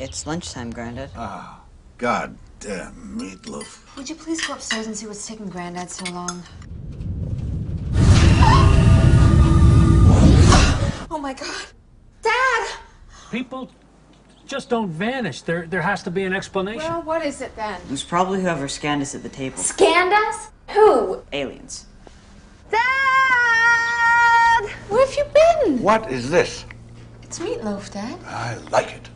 It's lunchtime, Granddad. Ah, God damn meatloaf. Would you please go upstairs and see what's taking Granddad so long? Oh my God. Dad! People just don't vanish. There has to be an explanation. Well, what is it then? It was probably whoever scanned us at the table. Scanned us? Who? Aliens. Dad! Where have you been? What is this? It's meatloaf, Dad. I like it.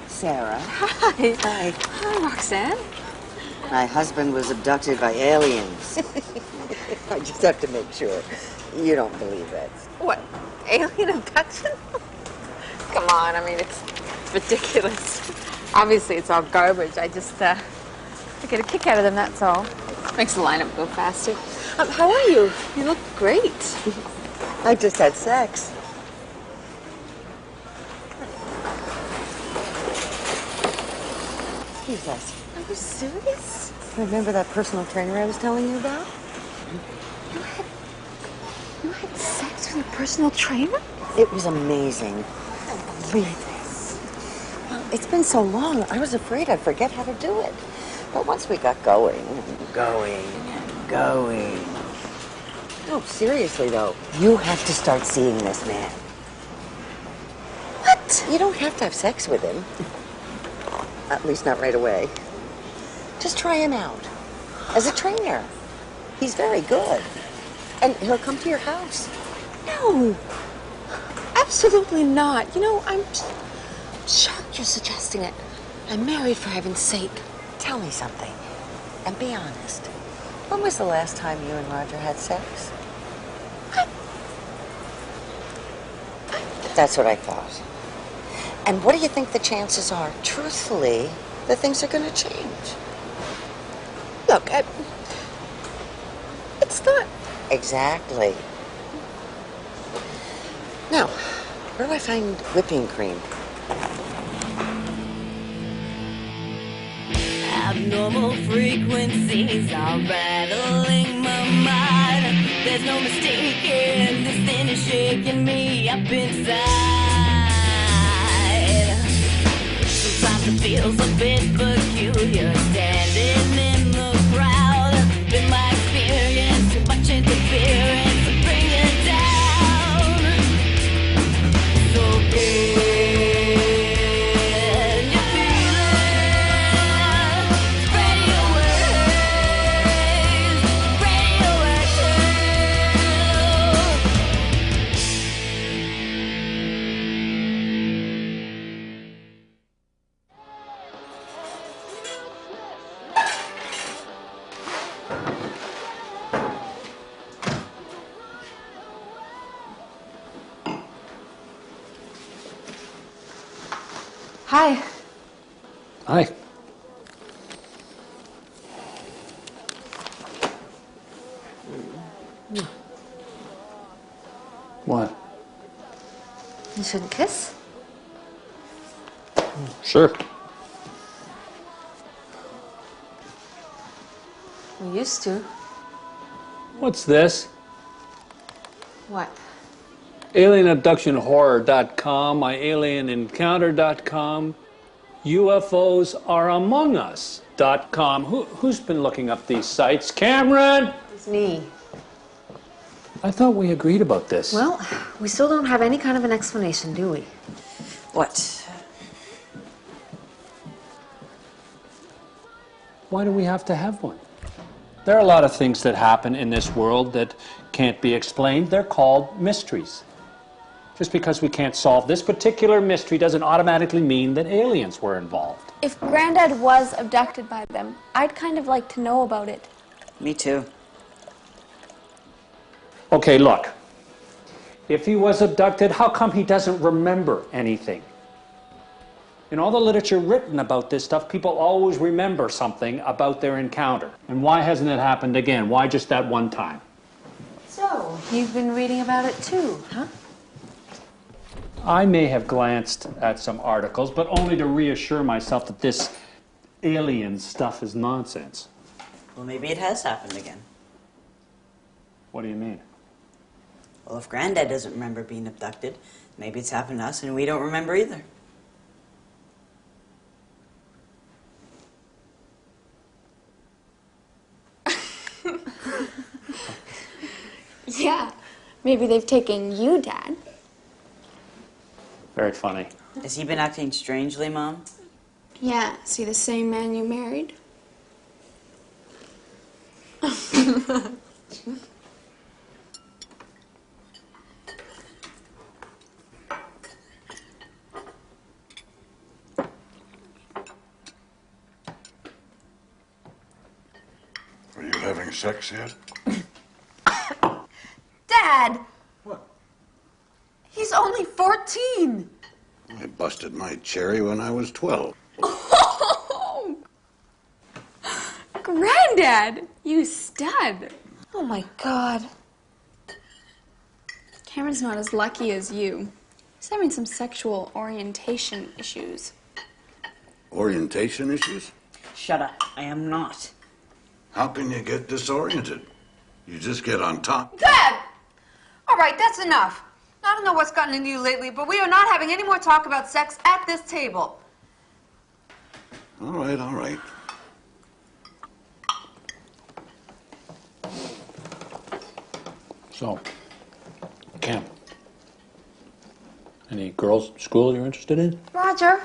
Sarah. Hi. Hi. Hi, Roxanne. My husband was abducted by aliens. I just have to make sure you don't believe it. What? Alien abduction? Come on, I mean, it's ridiculous. Obviously, it's all garbage. I get a kick out of them, that's all. Makes the lineup go faster. How are you? You look great. I just had sex. Excuse us. Are you serious? Remember that personal trainer I was telling you about? You had sex with a personal trainer? It was amazing. I can't believe this. Well, it's been so long, I was afraid I'd forget how to do it. But once we got going. No, seriously though, you have to start seeing this man. What? You don't have to have sex with him. At least not right away. Just try him out. As a trainer. He's very good. And he'll come to your house. No. Absolutely not. You know, I'm shocked you're suggesting it. I'm married, for heaven's sake. Tell me something. And be honest. When was the last time you and Roger had sex? That's what I thought. And what do you think the chances are, truthfully, that things are going to change? Look, it's not... Exactly. Now, where do I find whipping cream? Abnormal frequencies are rattling my mind. There's no mistaking, this thing is shaking me up inside. Sometimes it feels a bit peculiar, standing in the crowd. Been my experience, too much interference to bring it down. So good, you feel it. Spread your wings, spread your Hi. Hi. What? You shouldn't kiss? Sure. We used to. What's this? What? AlienAbductionHorror.com, myalienencounter.com, UFOsareAmongUs.com. Who's been looking up these sites? Cameron! It's me. I thought we agreed about this. Well, we still don't have any kind of an explanation, do we? What? Why do we have to have one? There are a lot of things that happen in this world that can't be explained. They're called mysteries. Just because we can't solve this particular mystery doesn't automatically mean that aliens were involved. If Granddad was abducted by them, I'd kind of like to know about it. Me too. Okay, look. If he was abducted, how come he doesn't remember anything? In all the literature written about this stuff, people always remember something about their encounter. And why hasn't it happened again? Why just that one time? So, you've been reading about it too, huh? I may have glanced at some articles, but only to reassure myself that this alien stuff is nonsense. Well, maybe it has happened again. What do you mean? Well, if Granddad doesn't remember being abducted, maybe it's happened to us and we don't remember either. Yeah. Maybe they've taken you, Dad. Very funny. Has he been acting strangely, Mom? Yeah. See the same man you married? Are you having sex yet? Dad! What? He's only 14! I busted my cherry when I was 12. Oh! Granddad! You stud! Oh my God. Cameron's not as lucky as you. He's having some sexual orientation issues. Orientation issues? Shut up. I am not. How can you get disoriented? You just get on top. Dad! All right, that's enough. I don't know what's gotten into you lately, but we are not having any more talk about sex at this table. All right, all right. So, Cam, any girls at school you're interested in? Roger.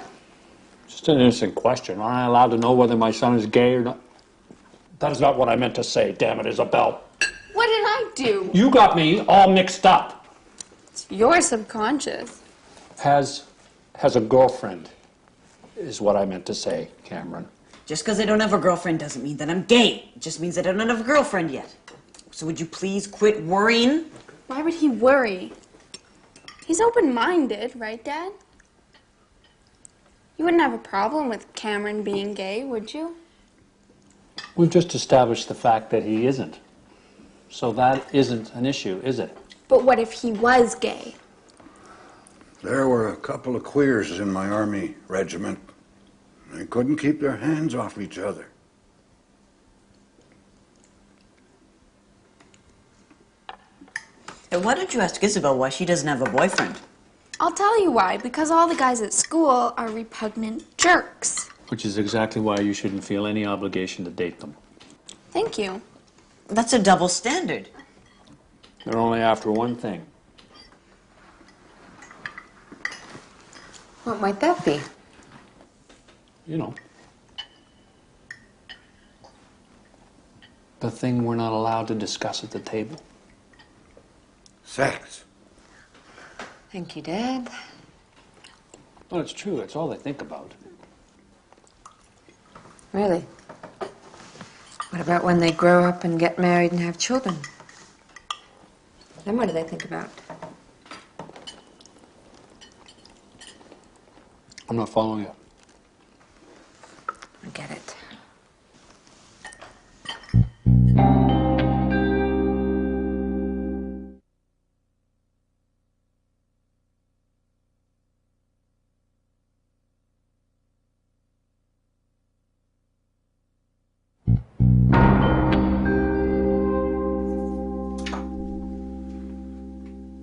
Just an innocent question. Am I allowed to know whether my son is gay or not? That is not what I meant to say, damn it, Isabel. What did I do? You got me all mixed up. You're subconscious. Has a girlfriend, is what I meant to say, Cameron. Just because I don't have a girlfriend doesn't mean that I'm gay. It just means that I don't have a girlfriend yet. So would you please quit worrying? Why would he worry? He's open-minded, right, Dad? You wouldn't have a problem with Cameron being gay, would you? We've just established the fact that he isn't. So that isn't an issue, is it? But what if he was gay? There were a couple of queers in my army regiment. They couldn't keep their hands off each other. And why don't you ask Isabel why she doesn't have a boyfriend? I'll tell you why. Because all the guys at school are repugnant jerks. Which is exactly why you shouldn't feel any obligation to date them. Thank you. That's a double standard. They're only after one thing. What might that be? You know. The thing we're not allowed to discuss at the table. Sex. Thank you, Dad. Well, it's true. It's all they think about. Really? What about when they grow up and get married and have children? Then what do they think about? I'm not following you. I get it.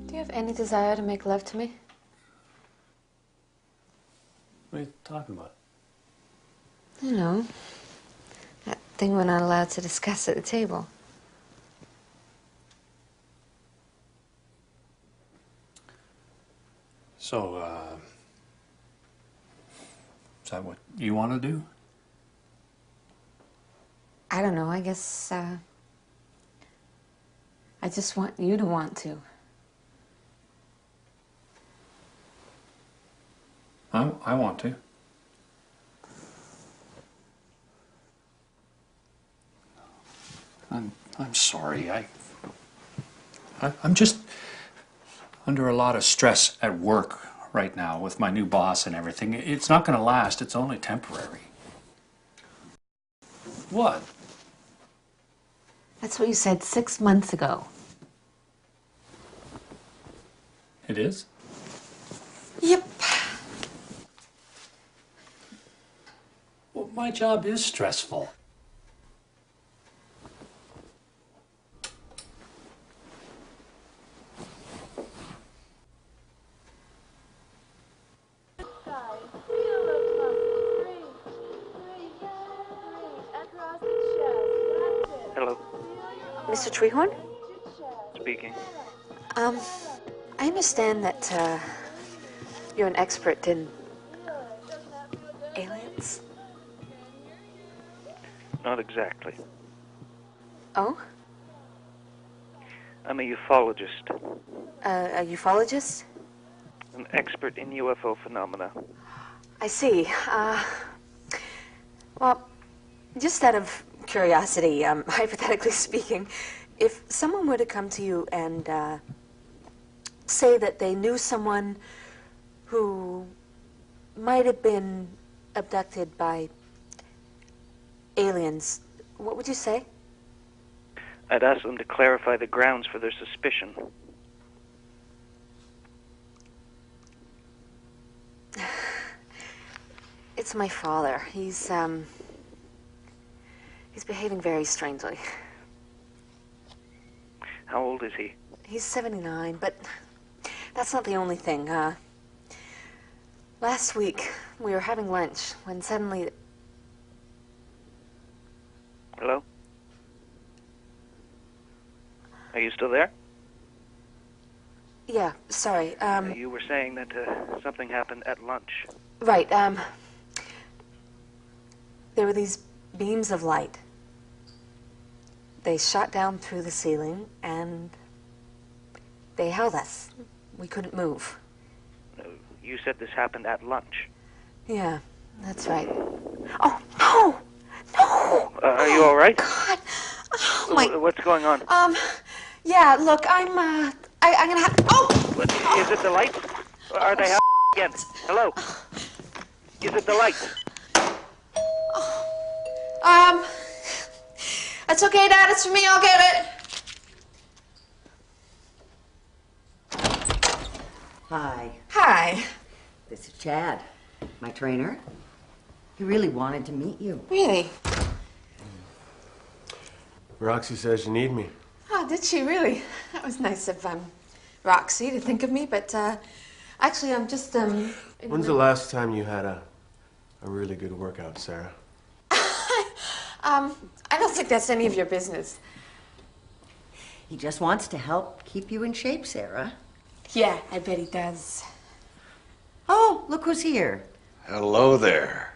Do you have any desire to make love to me? What are you talking about? You know, that thing we're not allowed to discuss at the table. So, is that what you want to do? I don't know, I guess, I just want you to want to. I want to. I'm sorry. I'm just under a lot of stress at work right now with my new boss and everything. It's not going to last. It's only temporary. What? That's what you said 6 months ago. It is? Yep. Well, my job is stressful. Hello, Mr. Treehorn? speaking. I understand that you're an expert in aliens. Not exactly. Oh? I'm a ufologist, A ufologist? an expert in UFO phenomena. I see. Well, just out of curiosity, hypothetically speaking, if someone were to come to you and say that they knew someone who might have been abducted by aliens, what would you say? I'd ask them to clarify the grounds for their suspicion. It's my father. He's behaving very strangely. How old is he? He's 79, but that's not the only thing. Last week, we were having lunch when suddenly... Hello? Are you still there? Yeah, sorry. You were saying that something happened at lunch. Right, there were these beams of light. They shot down through the ceiling, and they held us. We couldn't move. You said this happened at lunch. Yeah, that's right. Oh, no! No! Are you all right? God! Oh, my... What's going on? Yeah, look, I'm gonna have... Oh! What, is it the lights? Are they out again? Hello? Is it the lights? That's okay, Dad. It's for me. I'll get it. Hi, Hi. this is Chad, my trainer. He really wanted to meet you. Really? Roxy says you need me. Oh, did she really? That was nice of Roxy to think of me, but actually I'm just When's the last time you had a really good workout, Sarah? I don't think that's any of your business. He just wants to help keep you in shape, Sarah. Yeah, I bet he does. Oh, look who's here. Hello there.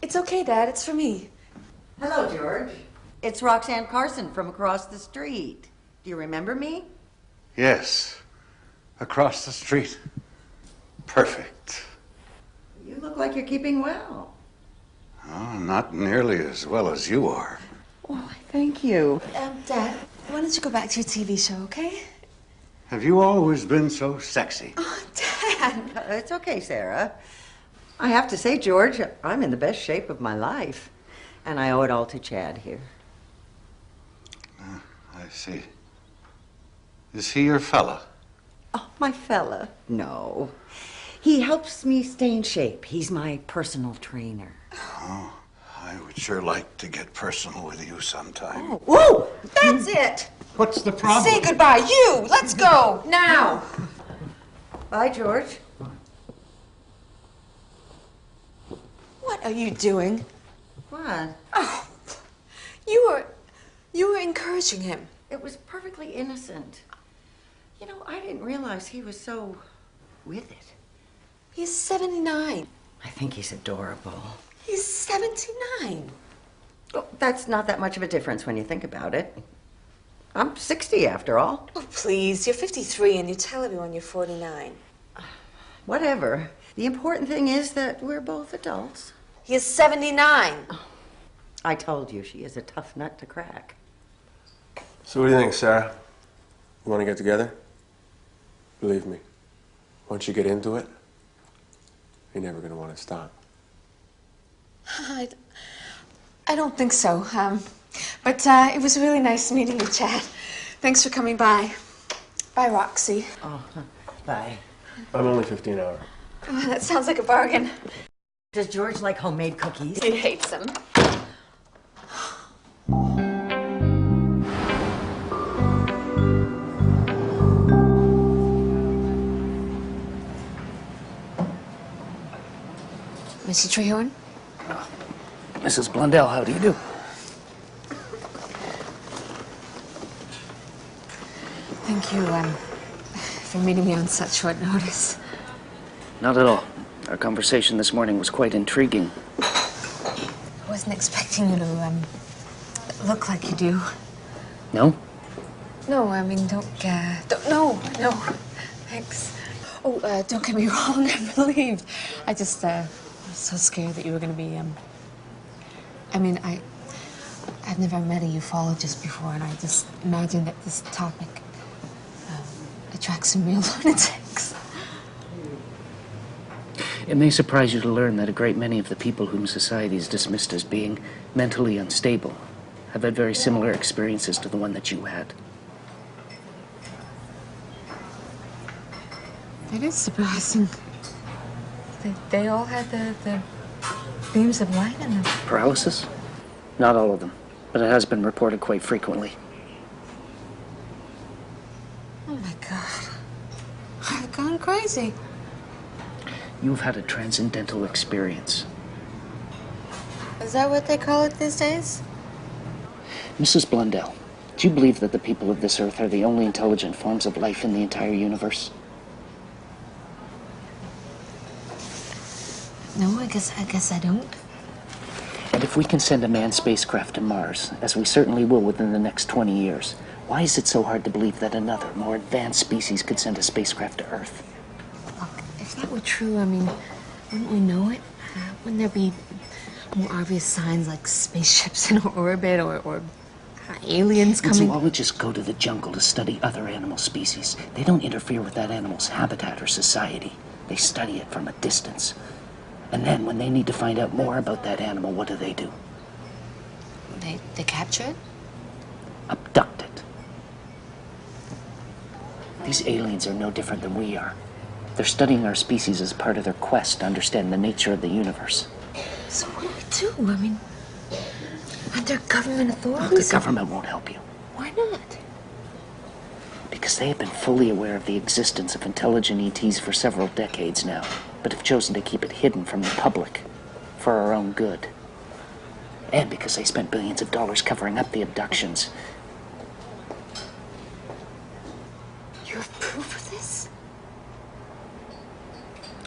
It's okay, Dad. It's for me. Hello, George. It's Roxanne Carson from across the street. Do you remember me? Yes, across the street. Perfect. You look like you're keeping well. Oh, not nearly as well as you are. Oh, thank you. Dad, why don't you go back to your TV show, okay? Have you always been so sexy? Oh, Dad. It's okay, Sarah. I have to say, George, I'm in the best shape of my life. And I owe it all to Chad here. I see. Is he your fella? Oh, my fella? No. He helps me stay in shape. He's my personal trainer. Oh, I would sure like to get personal with you sometime. Oh, whoa! That's it! What's the problem? Say goodbye. You! Let's go! Now! Bye, George. What are you doing? What? Oh, you were encouraging him. It was perfectly innocent. You know, I didn't realize he was so with it. He's 79. I think he's adorable. He's 79. Well, that's not that much of a difference when you think about it. I'm 60 after all. Oh, please. You're 53 and you tell everyone you're 49. Whatever. The important thing is that we're both adults. He is 79. I told you she is a tough nut to crack. So what do you think, Sarah? You want to get together? Believe me, once you get into it, you're never going to want to stop. I don't think so. But it was really nice meeting you, Chad. Thanks for coming by. Bye, Roxy. Oh, bye. I'm only 15 hours. Oh, that sounds like a bargain. Does George like homemade cookies? He hates them. Mr. Trehorn? Mrs. Blundell, how do you do? Thank you, for meeting me on such short notice. Not at all. Our conversation this morning was quite intriguing. I wasn't expecting you to, look like you do. No? No, I mean, no, thanks. Oh, don't get me wrong, I'm relieved. I just, was so scared that you were gonna be, I mean, I've never met a ufologist before, and I just imagined that this topic, attracts some real lunatics. It may surprise you to learn that a great many of the people whom society has dismissed as being mentally unstable have had very similar experiences to the one that you had. It is surprising. They all had the beams of light in them. Paralysis? Not all of them, but it has been reported quite frequently. Oh my God. I've gone crazy. You've had a transcendental experience. Is that what they call it these days? Mrs. Blundell, do you believe that the people of this earth are the only intelligent forms of life in the entire universe? No, I guess I don't. And if we can send a manned spacecraft to Mars, as we certainly will within the next 20 years, why is it so hard to believe that another, more advanced species could send a spacecraft to Earth? Look, if that were true, I mean, wouldn't we know it? Wouldn't there be more obvious signs like spaceships in orbit or aliens When coming? zoologists go to the jungle to study other animal species, they don't interfere with that animal's habitat or society. They study it from a distance. And then, when they need to find out more about that animal, what do? They capture it? Abduct it. These aliens are no different than we are. They're studying our species as part of their quest to understand the nature of the universe. So what do we do? I mean, aren't there government Look, authorities? the government won't help you. Why not? Because they have been fully aware of the existence of intelligent ETs for several decades now, but have chosen to keep it hidden from the public for our own good. And because they spent billions of dollars covering up the abductions. You have proof of this?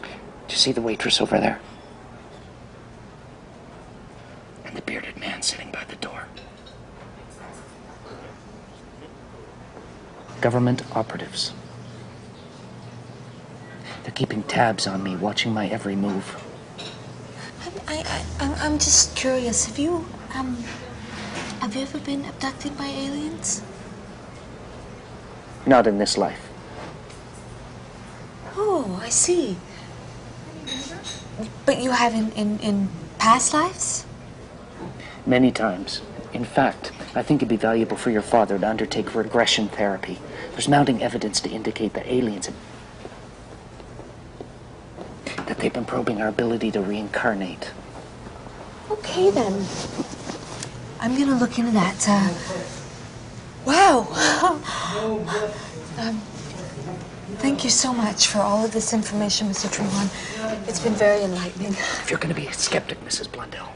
Do you see the waitress over there? And the bearded man sitting by the door. Government operatives. They're keeping tabs on me, watching my every move. I'm just curious. Have you ever been abducted by aliens? Not in this life. Oh, I see. But you have in past lives? Many times. In fact, I think it'd be valuable for your father to undertake regression therapy. There's mounting evidence to indicate that that they've been probing our ability to reincarnate. Okay, then. I'm gonna look into that. Wow. Thank you so much for all of this information, Mr. Trehorn. It's been very enlightening. If you're going to be a skeptic, Mrs. Blundell,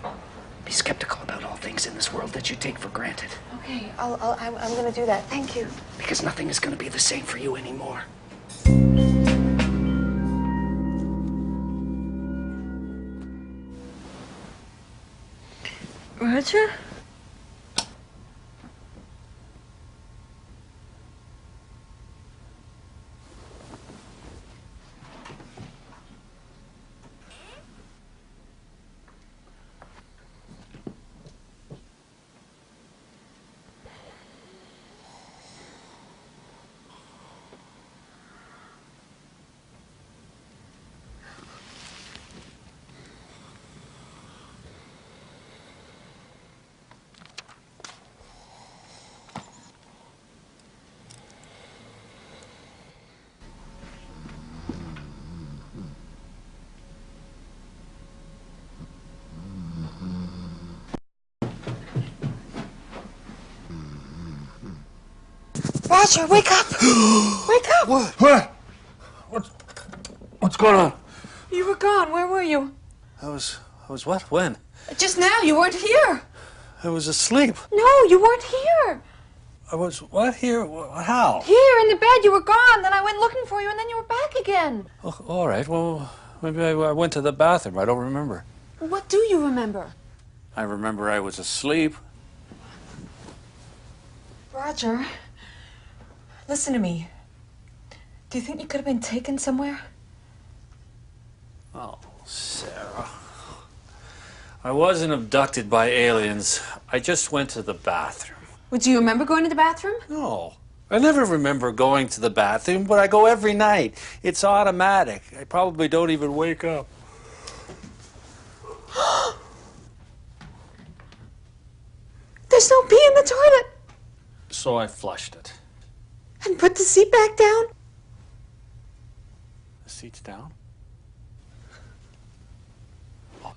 be skeptical about all things in this world that you take for granted. Okay, I'm gonna do that. Thank you. Because nothing is going to be the same for you anymore. Roger? Roger, wake up! Wake up! What? What's going on? You were gone. Where were you? I was what? When? Just now. You weren't here. I was asleep. No, you weren't here. I was what? Here? How? Here in the bed. You were gone. Then I went looking for you, and then you were back again. Oh, all right. Well, maybe I went to the bathroom. I don't remember. What do you remember? I remember I was asleep. Roger, listen to me. Do you think you could have been taken somewhere? Oh, Sarah. I wasn't abducted by aliens. I just went to the bathroom. Well, do you remember going to the bathroom? No. I never remember going to the bathroom, but I go every night. It's automatic. I probably don't even wake up. There's no pee in the toilet. So I flushed it. And put the seat back down. The seat's down?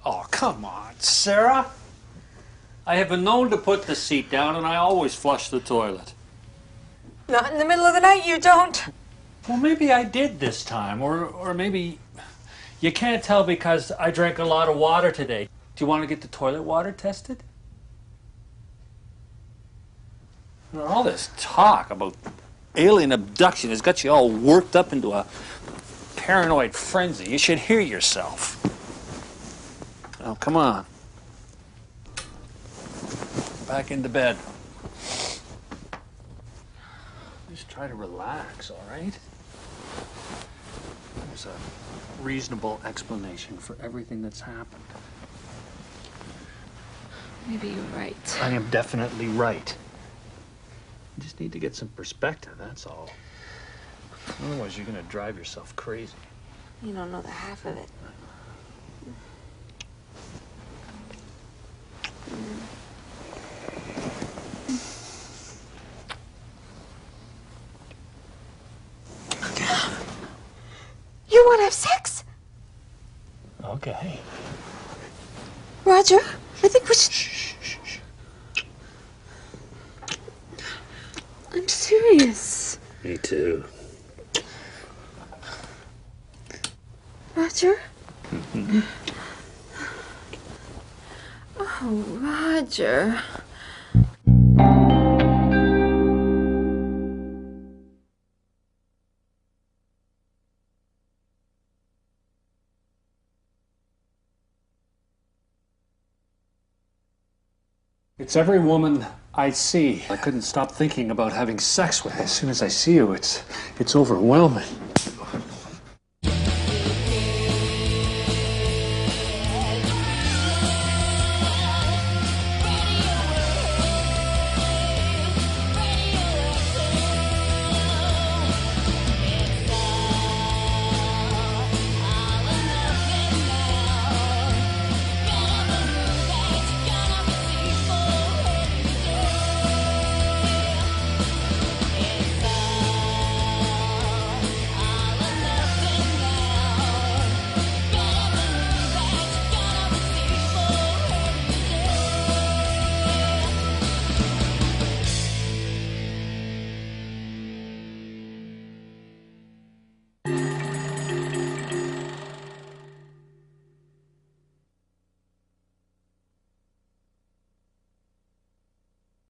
Oh, come on, Sarah. I have been known to put the seat down, and I always flush the toilet. Not in the middle of the night, you don't. Well, maybe I did this time, or maybe you can't tell because I drank a lot of water today. Do you want to get the toilet water tested? All this talk about alien abduction has got you all worked up into a paranoid frenzy. You should hear yourself. Oh, come on. Back into bed. Just try to relax, all right? There's a reasonable explanation for everything that's happened. Maybe you're right. I am definitely right. You just need to get some perspective, that's all. Otherwise, you're going to drive yourself crazy. You don't know the half of it. You want to have sex? Okay. Roger, I think we should... I'm serious. Me too. Roger? Oh, Roger. It's every woman I see. I couldn't stop thinking about having sex with. As soon as I see you, it's overwhelming.